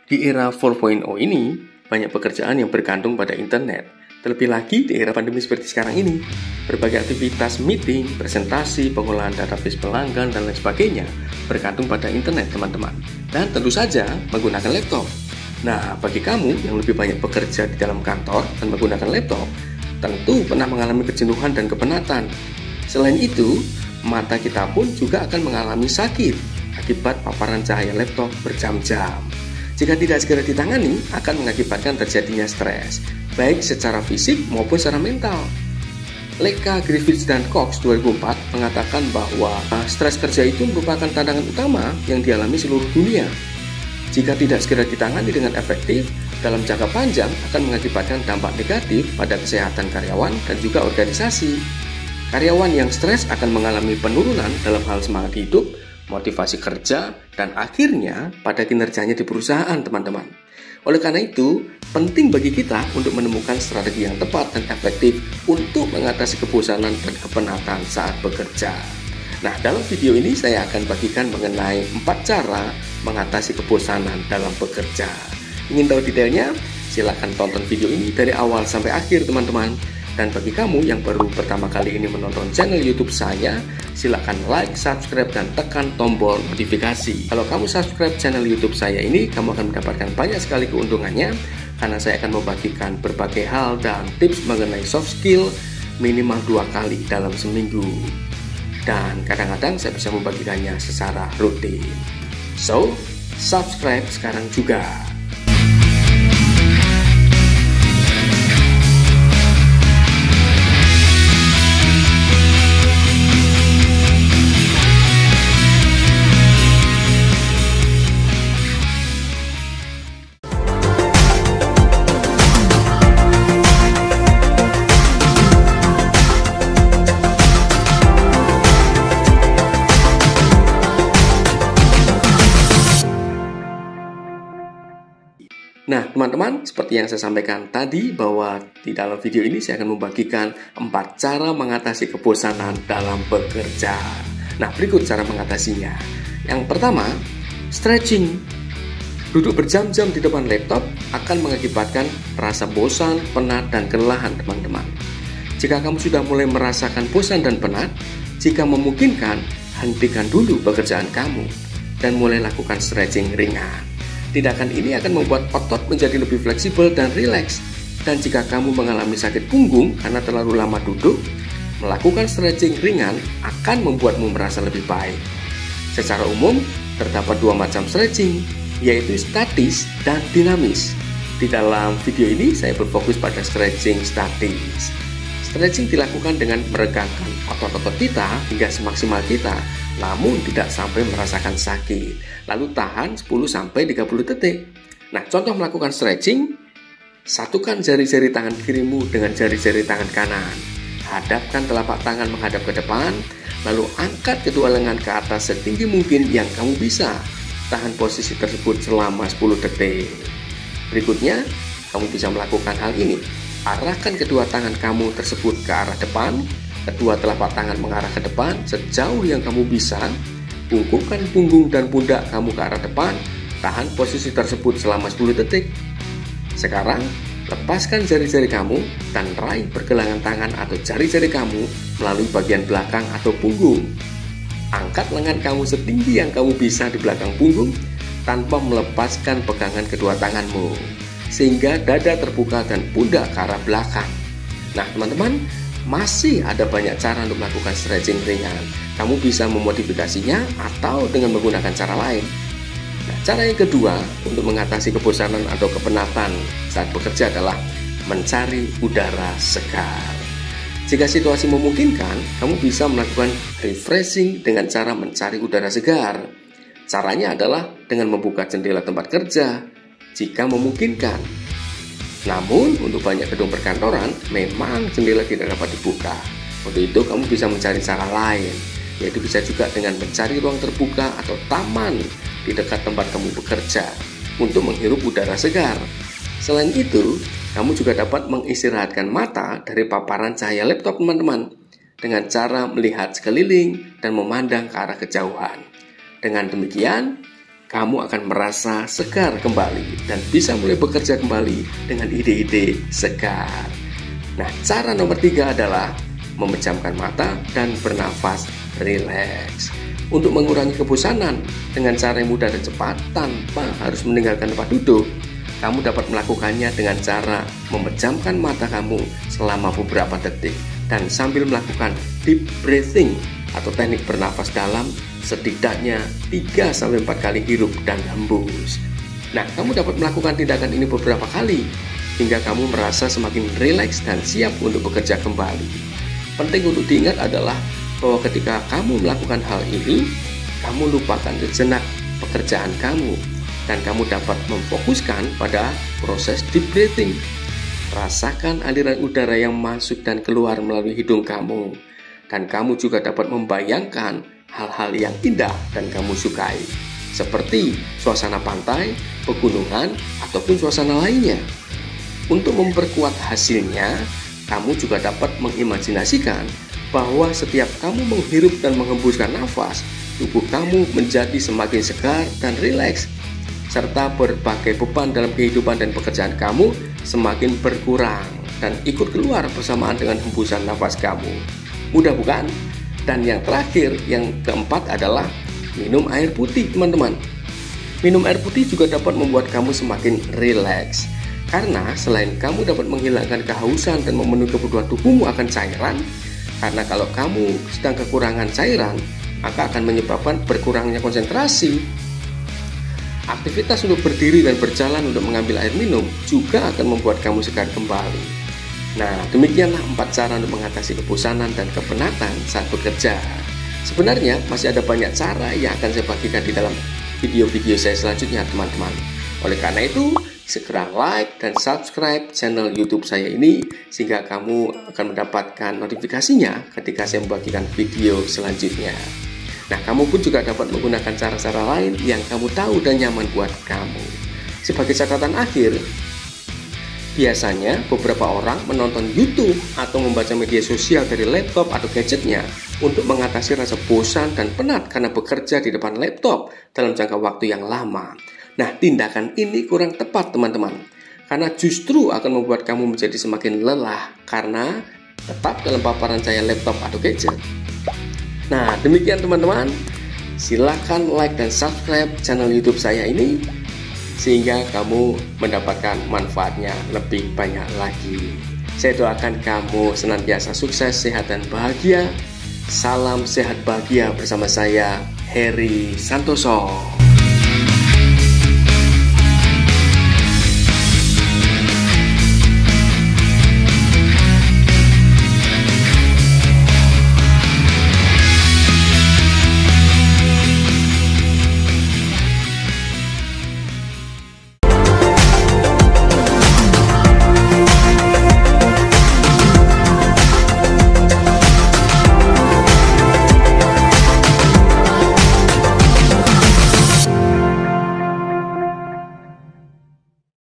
Di era 4.0 ini, banyak pekerjaan yang bergantung pada internet. Terlebih lagi di era pandemi seperti sekarang ini, berbagai aktivitas meeting, presentasi, pengolahan database pelanggan, dan lain sebagainya bergantung pada internet, teman-teman. Dan tentu saja menggunakan laptop. Nah, bagi kamu yang lebih banyak bekerja di dalam kantor dan menggunakan laptop, tentu pernah mengalami kejenuhan dan kepenatan. Selain itu, mata kita pun juga akan mengalami sakit akibat paparan cahaya laptop berjam-jam. Jika tidak segera ditangani, akan mengakibatkan terjadinya stres, baik secara fisik maupun secara mental. Leka, Griffiths, dan Cox 2004 mengatakan bahwa stres kerja itu merupakan tantangan utama yang dialami seluruh dunia. Jika tidak segera ditangani dengan efektif, dalam jangka panjang akan mengakibatkan dampak negatif pada kesehatan karyawan dan juga organisasi. Karyawan yang stres akan mengalami penurunan dalam hal semangat hidup, motivasi kerja, dan akhirnya pada kinerjanya di perusahaan, teman-teman. Oleh karena itu, penting bagi kita untuk menemukan strategi yang tepat dan efektif untuk mengatasi kebosanan dan kepenatan saat bekerja. Nah, dalam video ini saya akan bagikan mengenai 4 cara mengatasi kebosanan dalam bekerja. Ingin tahu detailnya? Silahkan tonton video ini dari awal sampai akhir, teman-teman. Dan bagi kamu yang baru pertama kali ini menonton channel YouTube saya, silakan like, subscribe, dan tekan tombol notifikasi. Kalau kamu subscribe channel YouTube saya ini, kamu akan mendapatkan banyak sekali keuntungannya, karena saya akan membagikan berbagai hal dan tips mengenai soft skill minimal 2 kali dalam seminggu. Dan kadang-kadang saya bisa membagikannya secara rutin. So, subscribe sekarang juga. Nah, teman-teman, seperti yang saya sampaikan tadi bahwa di dalam video ini saya akan membagikan 4 cara mengatasi kebosanan dalam bekerja. Nah, berikut cara mengatasinya. Yang pertama, stretching. Duduk berjam-jam di depan laptop akan mengakibatkan rasa bosan, penat, dan kelelahan, teman-teman. Jika kamu sudah mulai merasakan bosan dan penat, jika memungkinkan, hentikan dulu pekerjaan kamu dan mulai lakukan stretching ringan. Tindakan ini akan membuat otot menjadi lebih fleksibel dan rileks. Dan jika kamu mengalami sakit punggung karena terlalu lama duduk, melakukan stretching ringan akan membuatmu merasa lebih baik. Secara umum, terdapat 2 macam stretching, yaitu statis dan dinamis. Di dalam video ini, saya berfokus pada stretching statis. Stretching dilakukan dengan meregangkan otot-otot kita hingga semaksimal kita, namun tidak sampai merasakan sakit. Lalu tahan 10-30 detik. Nah, contoh melakukan stretching, satukan jari-jari tangan kirimu dengan jari-jari tangan kanan. Hadapkan telapak tangan menghadap ke depan, lalu angkat kedua lengan ke atas setinggi mungkin yang kamu bisa. Tahan posisi tersebut selama 10 detik. Berikutnya, kamu bisa melakukan hal ini. Arahkan kedua tangan kamu tersebut ke arah depan, kedua telapak tangan mengarah ke depan sejauh yang kamu bisa. Bungkukkan punggung dan pundak kamu ke arah depan. Tahan posisi tersebut selama 10 detik. Sekarang, lepaskan jari-jari kamu dan raih pergelangan tangan atau jari-jari kamu melalui bagian belakang atau punggung. Angkat lengan kamu setinggi yang kamu bisa di belakang punggung tanpa melepaskan pegangan kedua tanganmu, sehingga dada terbuka dan pundak ke arah belakang. Nah, teman-teman, masih ada banyak cara untuk melakukan stretching ringan. Kamu bisa memodifikasinya atau dengan menggunakan cara lain. Nah, cara yang kedua untuk mengatasi kebosanan atau kepenatan saat bekerja adalah mencari udara segar. Jika situasi memungkinkan, kamu bisa melakukan refreshing dengan cara mencari udara segar. Caranya adalah dengan membuka jendela tempat kerja, jika memungkinkan. Namun, untuk banyak gedung perkantoran, memang jendela tidak dapat dibuka. Untuk itu, kamu bisa mencari cara lain, yaitu bisa juga dengan mencari ruang terbuka atau taman di dekat tempat kamu bekerja untuk menghirup udara segar. Selain itu, kamu juga dapat mengistirahatkan mata dari paparan cahaya laptop, teman-teman, dengan cara melihat sekeliling dan memandang ke arah kejauhan. Dengan demikian, kamu akan merasa segar kembali dan bisa mulai bekerja kembali dengan ide-ide segar. Nah, cara nomor 3 adalah memejamkan mata dan bernafas rileks. Untuk mengurangi kebosanan dengan cara yang mudah dan cepat tanpa harus meninggalkan tempat duduk, kamu dapat melakukannya dengan cara memejamkan mata kamu selama beberapa detik dan sambil melakukan deep breathing atau teknik bernafas dalam setidaknya 3-4 kali hirup dan hembus. Nah, kamu dapat melakukan tindakan ini beberapa kali hingga kamu merasa semakin rileks dan siap untuk bekerja kembali. Penting untuk diingat adalah bahwa ketika kamu melakukan hal ini, kamu lupakan sejenak pekerjaan kamu dan kamu dapat memfokuskan pada proses deep breathing. Rasakan aliran udara yang masuk dan keluar melalui hidung kamu. Dan kamu juga dapat membayangkan hal-hal yang indah dan kamu sukai, seperti suasana pantai, pegunungan, ataupun suasana lainnya. Untuk memperkuat hasilnya, kamu juga dapat mengimajinasikan bahwa setiap kamu menghirup dan menghembuskan nafas, tubuh kamu menjadi semakin segar dan rileks, serta berbagai beban dalam kehidupan dan pekerjaan kamu semakin berkurang dan ikut keluar bersamaan dengan hembusan nafas kamu. Mudah bukan? Dan yang terakhir, yang keempat adalah minum air putih, teman-teman. Minum air putih juga dapat membuat kamu semakin rileks. Karena selain kamu dapat menghilangkan kehausan dan memenuhi kebutuhan tubuhmu akan cairan, karena kalau kamu sedang kekurangan cairan, maka akan menyebabkan berkurangnya konsentrasi. Aktivitas untuk berdiri dan berjalan untuk mengambil air minum juga akan membuat kamu segar kembali. Nah, demikianlah 4 cara untuk mengatasi kebosanan dan kepenatan saat bekerja. Sebenarnya masih ada banyak cara yang akan saya bagikan di dalam video-video saya selanjutnya, teman-teman. Oleh karena itu, segera like dan subscribe channel YouTube saya ini sehingga kamu akan mendapatkan notifikasinya ketika saya membagikan video selanjutnya. Nah, kamu pun juga dapat menggunakan cara-cara lain yang kamu tahu dan nyaman buat kamu. Sebagai catatan akhir, biasanya beberapa orang menonton YouTube atau membaca media sosial dari laptop atau gadgetnya untuk mengatasi rasa bosan dan penat karena bekerja di depan laptop dalam jangka waktu yang lama. Nah, tindakan ini kurang tepat, teman-teman, karena justru akan membuat kamu menjadi semakin lelah karena tetap dalam paparan cahaya laptop atau gadget. Nah, demikian teman-teman. Silahkan like dan subscribe channel YouTube saya ini sehingga kamu mendapatkan manfaatnya lebih banyak lagi. Saya doakan kamu senantiasa sukses, sehat, dan bahagia. Salam sehat bahagia bersama saya, Heri Santoso.